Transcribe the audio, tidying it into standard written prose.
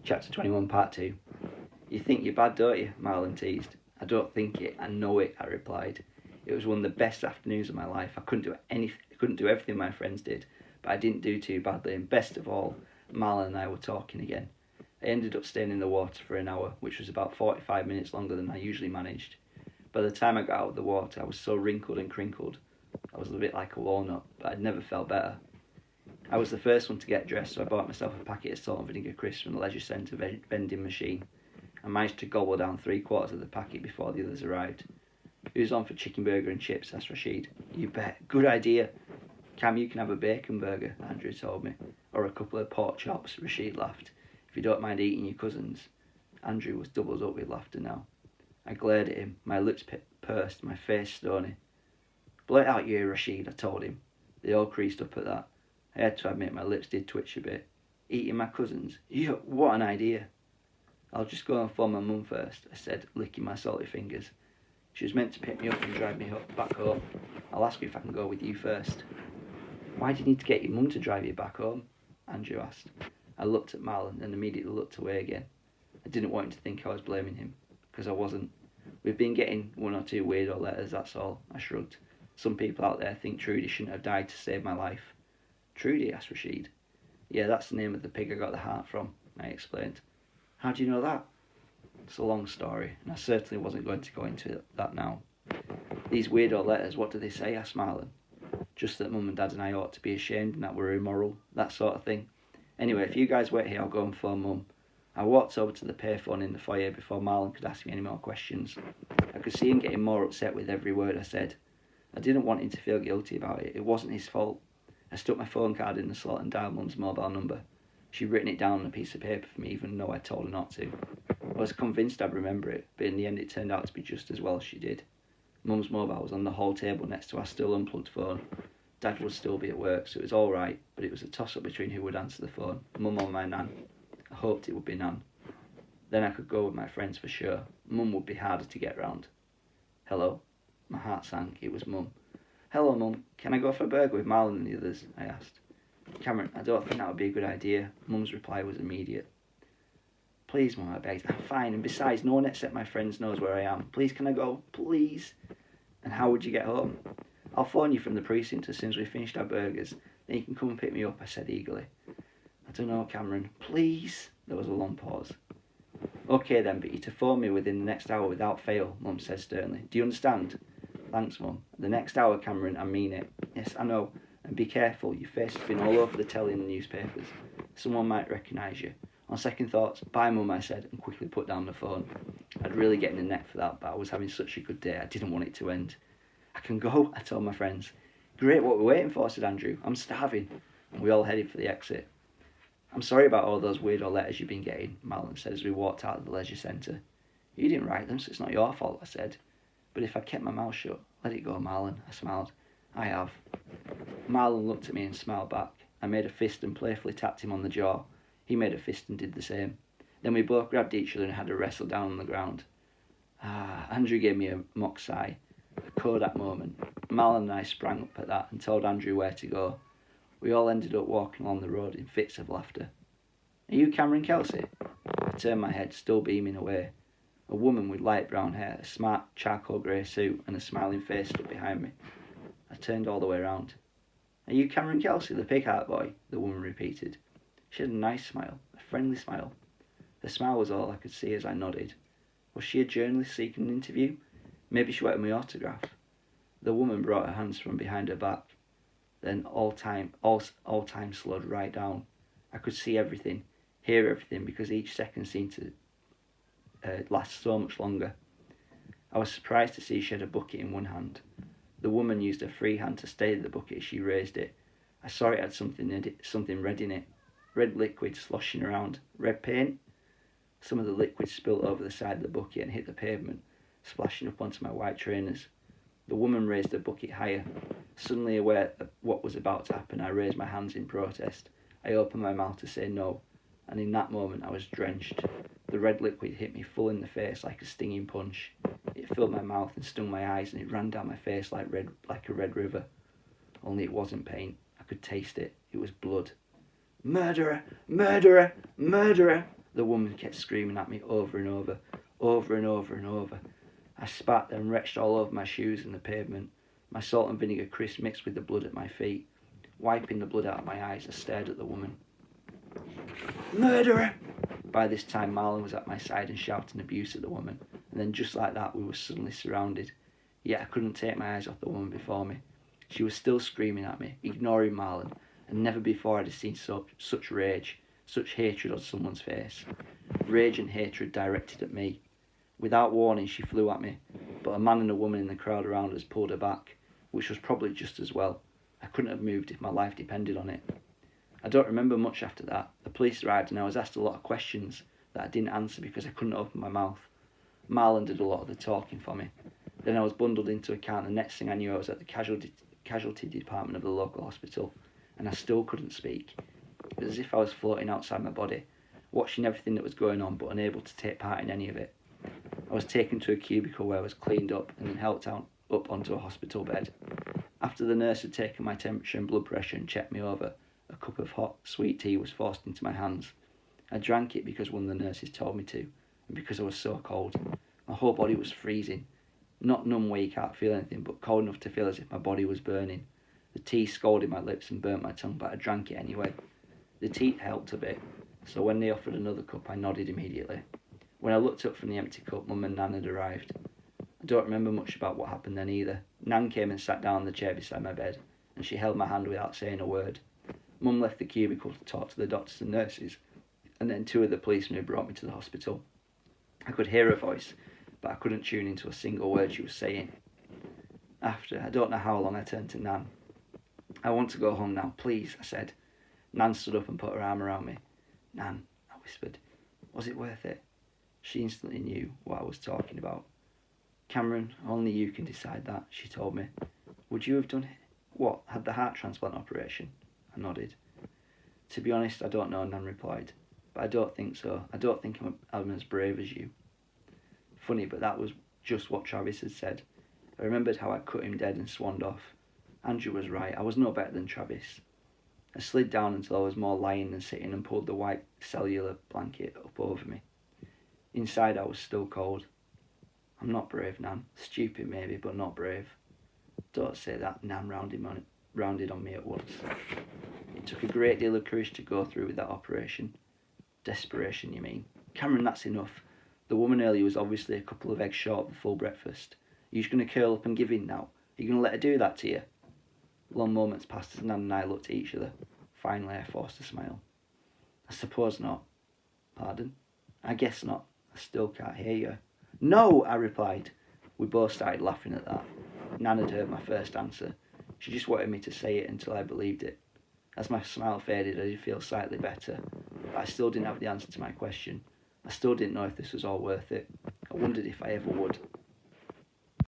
Chapter 21, Part 2. You think you're bad, don't you? Marlon teased. I don't think it, I know it, I replied. It was one of the best afternoons of my life. I couldn't do everything my friends did, but I didn't do too badly, and best of all, Marlon and I were talking again. I ended up staying in the water for an hour, which was about 45 minutes longer than I usually managed. By the time I got out of the water, I was so wrinkled and crinkled. I was a bit like a walnut, but I'd never felt better. I was the first one to get dressed, so I bought myself a packet of salt and vinegar crisps from the leisure centre vending machine. I managed to gobble down 3/4 of the packet before the others arrived. Who's on for chicken burger and chips? Asked Rashid. You bet. Good idea. Cam, you can have a bacon burger, Andrew told me. Or a couple of pork chops, Rashid laughed. If you don't mind eating your cousins. Andrew was doubled up with laughter now. I glared at him, my lips pursed, my face stony. Blow it out, you, Rashid, I told him. They all creased up at that. I had to admit my lips did twitch a bit. Eating my cousins? Yeah, what an idea. I'll just go and phone my mum first, I said, licking my salty fingers. She was meant to pick me up and drive me back home. I'll ask her if I can go with you first. Why do you need to get your mum to drive you back home? Andrew asked. I looked at Marlon and immediately looked away again. I didn't want him to think I was blaming him, because I wasn't. We've been getting 1 or 2 weirdo letters, that's all, I shrugged. Some people out there think Trudy shouldn't have died to save my life. Trudy? Asked Rashid. Yeah, that's the name of the pig I got the heart from, I explained. How do you know that? It's a long story, and I certainly wasn't going to go into that now. These weirdo letters, what do they say? Asked Marlon. Just that Mum and Dad and I ought to be ashamed and that we're immoral, that sort of thing. Anyway, if you guys wait here, I'll go and phone Mum. I walked over to the payphone in the foyer before Marlon could ask me any more questions. I could see him getting more upset with every word I said. I didn't want him to feel guilty about it. It wasn't his fault. I stuck my phone card in the slot and dialed Mum's mobile number. She'd written it down on a piece of paper for me, even though I told her not to. I was convinced I'd remember it, but in the end it turned out to be just as well as she did. Mum's mobile was on the hall table next to our still unplugged phone. Dad would still be at work, so it was all right, but it was a toss-up between who would answer the phone, Mum or my Nan. I hoped it would be Nan. Then I could go with my friends for sure. Mum would be harder to get round. Hello? My heart sank. It was Mum. Hello, Mum. Can I go for a burger with Marlon and the others? I asked. Cameron, I don't think that would be a good idea. Mum's reply was immediate. Please, Mum, I begged. I'm fine, and besides, no one except my friends knows where I am. Please, can I go? Please. And how would you get home? I'll phone you from the precinct as soon as we've finished our burgers. Then you can come and pick me up, I said eagerly. I don't know, Cameron. Please. There was a long pause. Okay then, but you're to phone me within the next hour without fail, Mum said sternly. Do you understand? Thanks, Mum. The next hour, Cameron, I mean it. Yes, I know. And be careful, your face has been all over the telly and the newspapers. Someone might recognise you. On second thoughts, bye, Mum, I said, and quickly put down the phone. I'd really get in the neck for that, but I was having such a good day, I didn't want it to end. I can go, I told my friends. Great, what we're waiting for, said Andrew. I'm starving. And we all headed for the exit. I'm sorry about all those weirdo letters you've been getting, Marlon said as we walked out of the leisure centre. You didn't write them, so it's not your fault, I said. But if I kept my mouth shut, let it go, Marlon, I smiled. I have. Marlon looked at me and smiled back. I made a fist and playfully tapped him on the jaw. He made a fist and did the same. Then we both grabbed each other and had a wrestle down on the ground. Andrew gave me a mock sigh. A Kodak moment. Marlon and I sprang up at that and told Andrew where to go. We all ended up walking along the road in fits of laughter. Are you Cameron Kelsey? I turned my head, still beaming away. A woman with light brown hair, a smart charcoal grey suit and a smiling face stood behind me. I turned all the way round. Are you Cameron Kelsey, the pig heart boy? The woman repeated. She had a nice smile, a friendly smile. The smile was all I could see as I nodded. Was she a journalist seeking an interview? Maybe she wanted my autograph. The woman brought her hands from behind her back. Then all time slowed right down. I could see everything, hear everything, because each second seemed to last so much longer. I was surprised to see she had a bucket in one hand. The woman used her free hand to steady the bucket as she raised it. I saw it had something red in it. Red liquid sloshing around. Red paint? Some of the liquid spilt over the side of the bucket and hit the pavement, splashing up onto my white trainers. The woman raised her bucket higher. Suddenly aware of what was about to happen, I raised my hands in protest. I opened my mouth to say no, and in that moment I was drenched. The red liquid hit me full in the face like a stinging punch. It filled my mouth and stung my eyes, and it ran down my face like a red river. Only it wasn't paint. I could taste it. It was blood. Murderer! Murderer! Murderer! The woman kept screaming at me over and over, over and over and over. I spat and retched all over my shoes and the pavement. My salt and vinegar crisp mixed with the blood at my feet. Wiping the blood out of my eyes, I stared at the woman. Murderer! By this time, Marlon was at my side and shouting abuse at the woman, and then just like that, we were suddenly surrounded. Yet I couldn't take my eyes off the woman before me. She was still screaming at me, ignoring Marlon, and never before had I seen such rage, such hatred on someone's face. Rage and hatred directed at me. Without warning, she flew at me, but a man and a woman in the crowd around us pulled her back, which was probably just as well. I couldn't have moved if my life depended on it. I don't remember much after that. The police arrived and I was asked a lot of questions that I didn't answer because I couldn't open my mouth. Marlon did a lot of the talking for me. Then I was bundled into a car and the next thing I knew I was at the casualty department of the local hospital, and I still couldn't speak. It was as if I was floating outside my body, watching everything that was going on but unable to take part in any of it. I was taken to a cubicle where I was cleaned up and then helped up onto a hospital bed. After the nurse had taken my temperature and blood pressure and checked me over, a cup of hot, sweet tea was forced into my hands. I drank it because one of the nurses told me to, and because I was so cold. My whole body was freezing. Not numb where you can't feel anything, but cold enough to feel as if my body was burning. The tea scalded my lips and burnt my tongue, but I drank it anyway. The tea helped a bit, so when they offered another cup, I nodded immediately. When I looked up from the empty cup, Mum and Nan had arrived. I don't remember much about what happened then either. Nan came and sat down in the chair beside my bed, and she held my hand without saying a word. Mum left the cubicle to talk to the doctors and nurses, and then two of the policemen who brought me to the hospital. I could hear her voice, but I couldn't tune into a single word she was saying. After, I don't know how long, I turned to Nan. I want to go home now, please, I said. Nan stood up and put her arm around me. Nan, I whispered, was it worth it? She instantly knew what I was talking about. Cameron, only you can decide that, she told me. Would you have done it? What, had the heart transplant operation? I nodded. To be honest, I don't know, Nan replied. But I don't think so. I don't think I'm as brave as you. Funny, but that was just what Travis had said. I remembered how I cut him dead and swanned off. Andrew was right. I was no better than Travis. I slid down until I was more lying than sitting and pulled the white cellular blanket up over me. Inside, I was still cold. I'm not brave, Nan. Stupid, maybe, but not brave. Don't say that, Nan rounded on me at once. It took a great deal of courage to go through with that operation. Desperation, you mean? Cameron, that's enough. The woman earlier was obviously a couple of eggs short of a full breakfast. Are you just going to curl up and give in now? Are you going to let her do that to you? Long moments passed as Nan and I looked at each other. Finally, I forced a smile. I suppose not. Pardon? I guess not. I still can't hear you. No, I replied. We both started laughing at that. Nan had heard my first answer. She just wanted me to say it until I believed it. As my smile faded, I did feel slightly better, but I still didn't have the answer to my question. I still didn't know if this was all worth it. I wondered if I ever would.